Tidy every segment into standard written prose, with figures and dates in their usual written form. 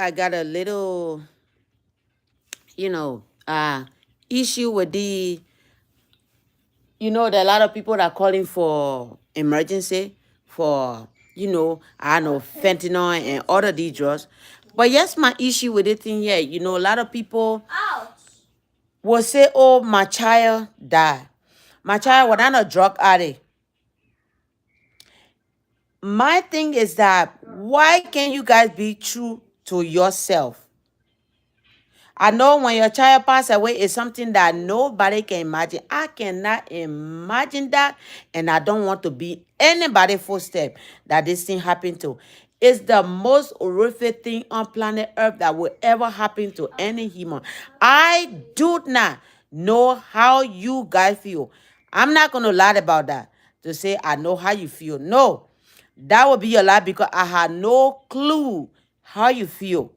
I got a little, you know, issue with there are a lot of people that are calling for emergency for, I know, fentanyl and other these drugs. But yes, my issue with it thing here, a lot of people will say, oh, my child died. My child was not a drug addict. My thing is that why can't you guys be true to yourself? I know when your child pass away, it's something that nobody can imagine. I cannot imagine that, and I don't want to be anybody's footstep that this thing happened to. It's the most horrific thing on planet Earth that will ever happen to any human. I do not know how you guys feel. I'm not going to lie about that to say I know how you feel. No, that would be a lie because I had no clue how you feel.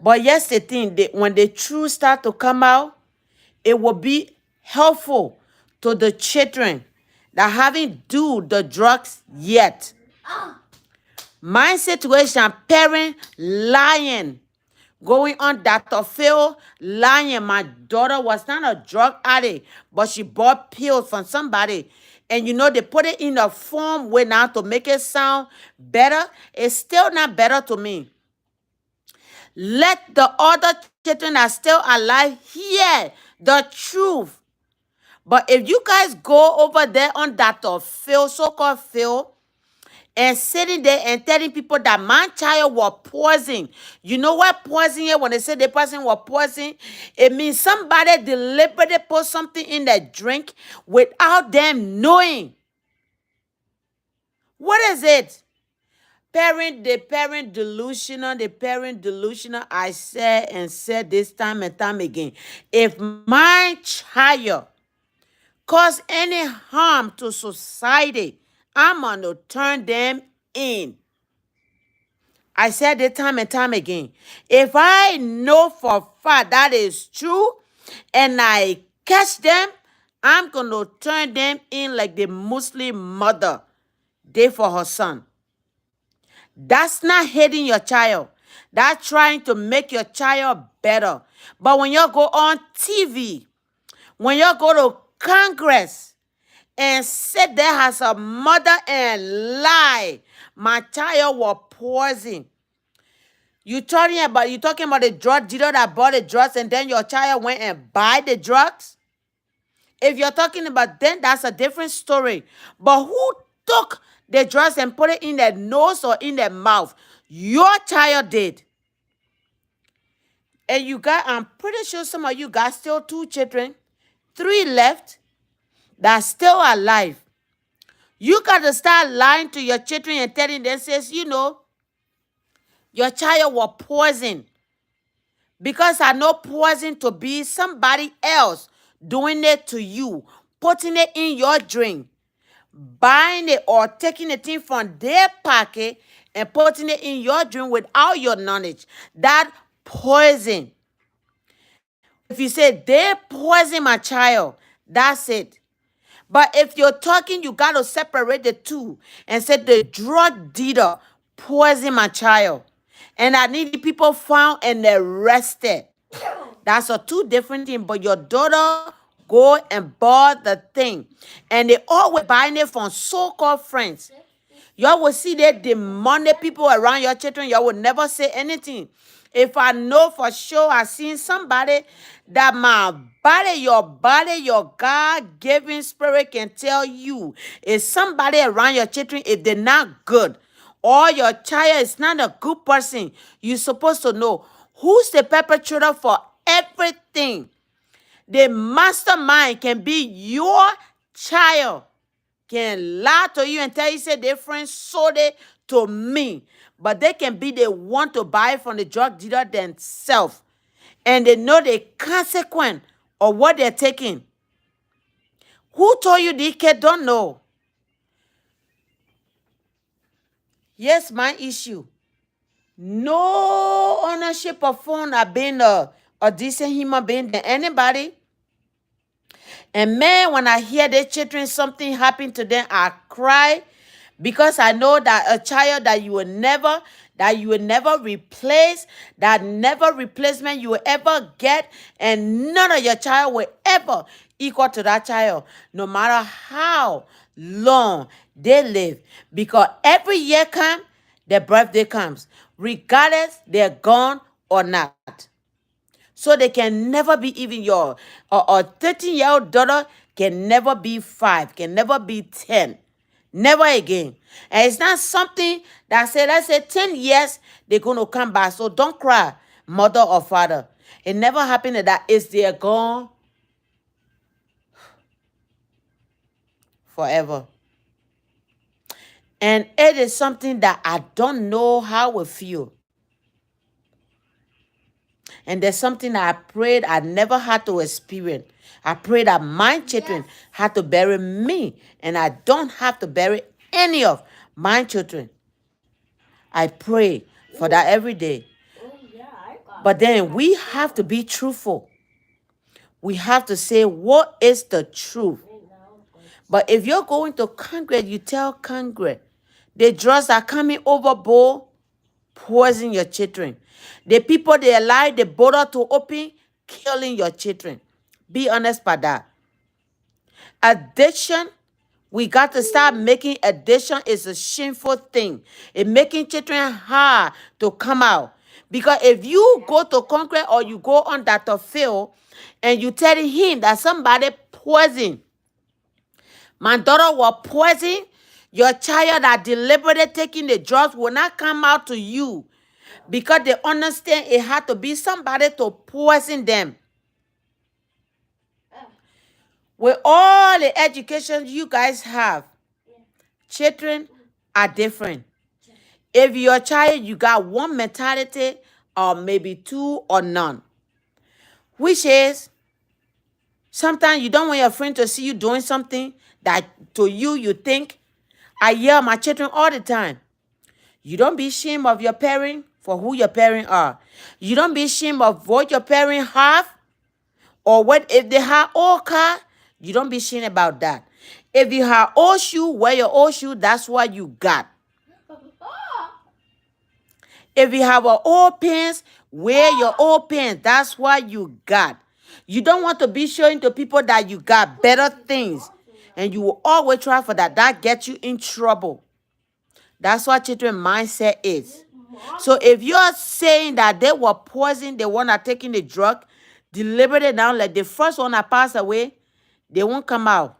But yes, the thing, when the truth start to come out, it will be helpful to the children that haven't do the drugs yet. My situation, parent lying, going on Dr. Phil lying. My daughter was not a drug addict, but she bought pills from somebody. And they put it in a form way now to make it sound better. It's still not better to me. Let the other children that are still alive hear the truth. But if you guys go over there on Dr. Phil, so-called Phil, and sitting there and telling people that my child was poisoned. You know what poison is? When they say the person was poisoned, it means somebody deliberately put something in their drink without them knowing. What is it? The parent delusional, I said and said this time and time again. If my child cause any harm to society, I'm going to turn them in. I said it time and time again. If I know for a fact that is true and I catch them, I'm going to turn them in like the Muslim mother did for her son. That's not hating your child. That's trying to make your child better. But when you go on TV, when you go to Congress and sit there as a mother and lie, my child was poisoned. You talking about the drug dealer that bought the drugs and then your child went and buy the drugs? If you're talking about then, that's a different story. But who took the drugs and put it in their nose or in their mouth? Your child did. And I'm pretty sure some of you got still 2 children, 3 left that's still alive. You got to start lying to your children and telling them, says, your child was poisoned. Because I know poison to be somebody else doing it to you, putting it in your drink, buying it or taking the thing from their pocket and putting it in your drink without your knowledge. That poison. If you say they poison my child, that's it. But if you're talking, you got to separate the two and say the drug dealer poisoned my child. And I need people found and arrested. That's a 2 different things. But your daughter go and bought the thing. And they always buying it from so-called friends. Y'all will see that the money people around your children, y'all will never say anything. If I know for sure I seen somebody that my body, your God-given spirit can tell you if somebody around your children, if they're not good, or your child is not a good person, you're supposed to know who's the perpetrator for everything. The mastermind can be your child. Can lie to you and tell you, say, their friends sold it to me. But they can be the one to buy it from the drug dealer themselves. And they know the consequence of what they're taking. Who told you these kids don't know? Yes, my issue. No ownership of phone of being a decent human being than anybody. And man, when I hear their children, something happen to them, I cry Because I know that a child that you will never replace, that never replacement you will ever get, and none of your child will ever equal to that child, no matter how long they live. Because every year comes, their birthday comes, regardless they're gone or not. So they can never be even your or 13-year-old daughter can never be 5, can never be 10. Never again. And it's not something that say, let's say 10 years, they're gonna come back. So don't cry, mother or father. It never happened that it's they're gone forever. And it is something that I don't know how it feel. And there's something that I prayed I never had to experience. I prayed that my children had to bury me, and I don't have to bury any of my children. I pray for that every day. But then we have to be truthful. We have to say what is the truth. But if you're going to Congress, you tell Congress the drugs are coming overboard, poison your children. The people they allow the border to open, killing your children. Be honest about that. Addiction, we got to start making addiction is a shameful thing. It's making children hard to come out. Because if you go to Congress or you go on Dr. Phil and you telling him that somebody poisoned, my daughter was poisoned, your child that deliberately taking the drugs will not come out to you because they understand it had to be somebody to poison them. With all the education you guys have, children are different. If your child, you got one mentality or maybe two or none, which is sometimes you don't want your friend to see you doing something that to you think. I yell my children all the time. You don't be ashamed of your parent for who your parents are. You don't be ashamed of what your parents have or what if they have old car. You don't be ashamed about that. If you have old shoe, wear your old shoe. That's what you got. If you have an old pants, wear your old pants. That's what you got. You don't want to be showing to people that you got better things. And you will always try for that. That gets you in trouble. That's what children mindset is. So if you're saying that they were poisoned, they were not taking the drug, deliberately now, like the first one that passed away, they won't come out.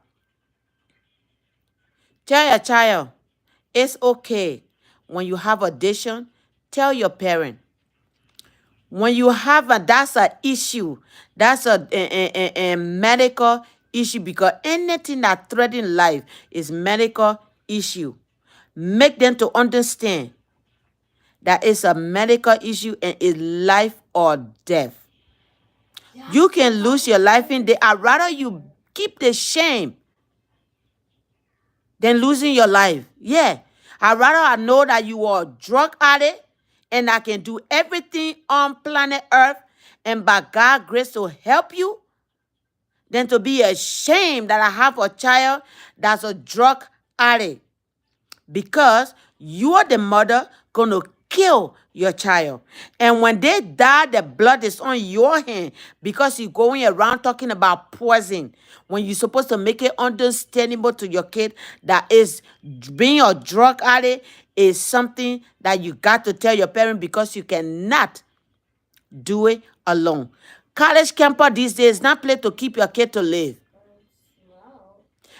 Tell your child, it's okay. When you have addiction, tell your parent. When you have that's an issue. That's a medical issue because anything that threatens life is medical issue. Make them to understand that it's a medical issue and it's life or death. You can lose your life in there. I'd rather you keep the shame than losing your life. Yeah. I'd rather I know that you are a drug addict and I can do everything on planet Earth and by God's grace to help you than to be ashamed that I have a child that's a drug addict. Because you are the mother going to kill your child. And when they die, the blood is on your hand because you're going around talking about poison. When you're supposed to make it understandable to your kid that is being a drug addict is something that you got to tell your parent because you cannot do it alone. College camper these days not play to keep your kid to live.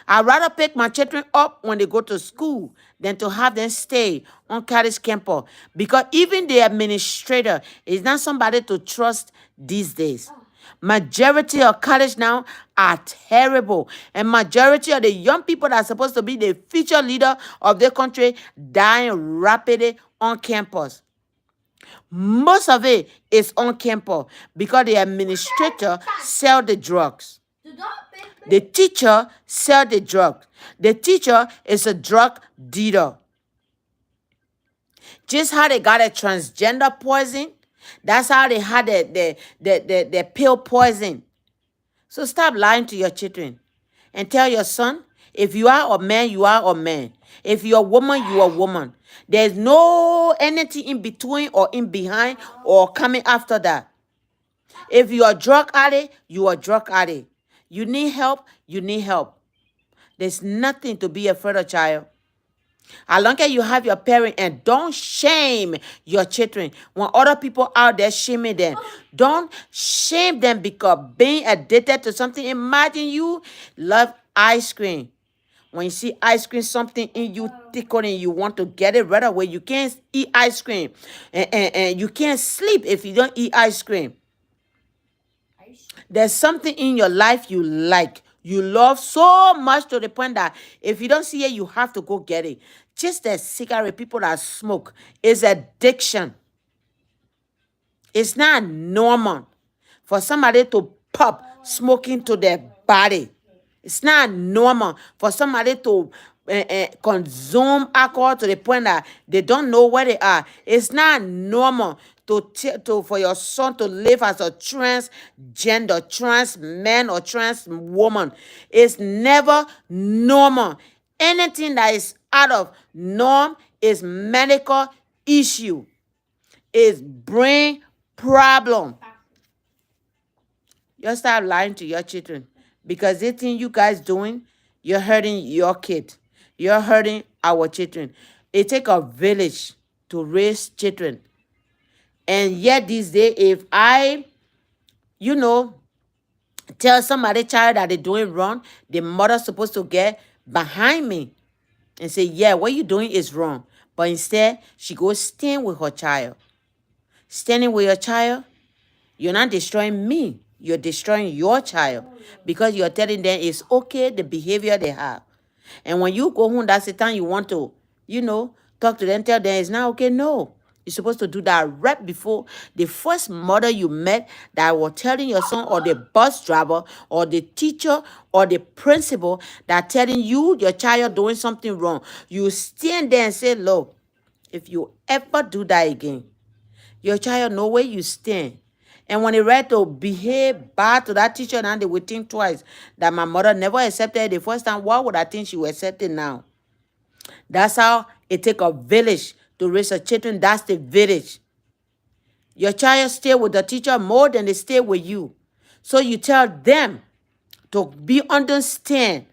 I'd rather pick my children up when they go to school than to have them stay on college campus. Because even the administrator is not somebody to trust these days. Majority of college now are terrible. And majority of the young people that are supposed to be the future leader of the country dying rapidly on campus. Most of it is on campus because the administrator sell the drugs. The teacher sell the drug. The teacher is a drug dealer. Just how they got a transgender poison, that's how they had the pill poison. So stop lying to your children and tell your son, if you are a man, you are a man. If you're a woman, you're a woman. There's no anything in between or in behind or coming after that. If you're a drug addict, you are a drug addict. You need help, you need help. There's nothing to be afraid of, child. As long as you have your parent, and don't shame your children. When other people out there shaming them, don't shame them because being addicted to something. Imagine you love ice cream. When you see ice cream, something in you tickle and you want to get it right away. You can't eat ice cream. And you can't sleep if you don't eat ice cream. There's something in your life you like. You love so much to the point that if you don't see it, you have to go get it. Just as cigarette, people that smoke is addiction. It's not normal for somebody to pop smoking to their body. It's not normal for somebody to consume alcohol to the point that they don't know where they are. It's not normal for your son to live as a transgender, trans man or trans woman. It's never normal. Anything that is out of norm is medical issue. Is brain problem. You stop lying to your children because they think you guys doing, you're hurting your kid. You're hurting our children. It takes a village to raise children. And yet these days, if I, tell somebody child that they're doing wrong, the mother's supposed to get behind me and say, yeah, what you're doing is wrong. But instead, she goes stand with her child. Standing with your child, you're not destroying me. You're destroying your child because you're telling them it's okay, the behavior they have. And when you go home, that's the time you want to, talk to them, tell them it's not okay. No. You're supposed to do that right before the first mother you met that was telling your son, or the bus driver or the teacher or the principal that telling you your child doing something wrong. You stand there and say, look, if you ever do that again, your child know where you stand. And when they ready to behave bad to that teacher, now they will think twice that my mother never accepted it the first time. Why would I think she will accept it now? That's how it take a village to raise a children. That's the village. Your child stay with the teacher more than they stay with you. So you tell them to be understand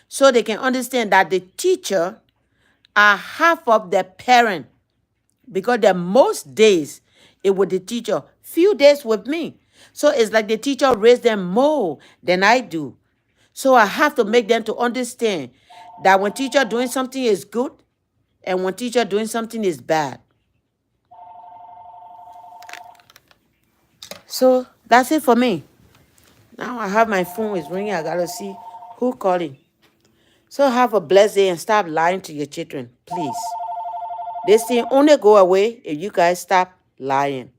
so they can understand that the teacher are half of the parent. Because the most days it with the teacher, few days with me. So it's like the teacher raised them more than I do. So I have to make them to understand that when teacher doing something is good and when teacher doing something is bad. So that's it for me. Now I have my phone is ringing. I gotta see who calling. So have a blessed day and stop lying to your children, please. This thing only go away if you guys stop lying.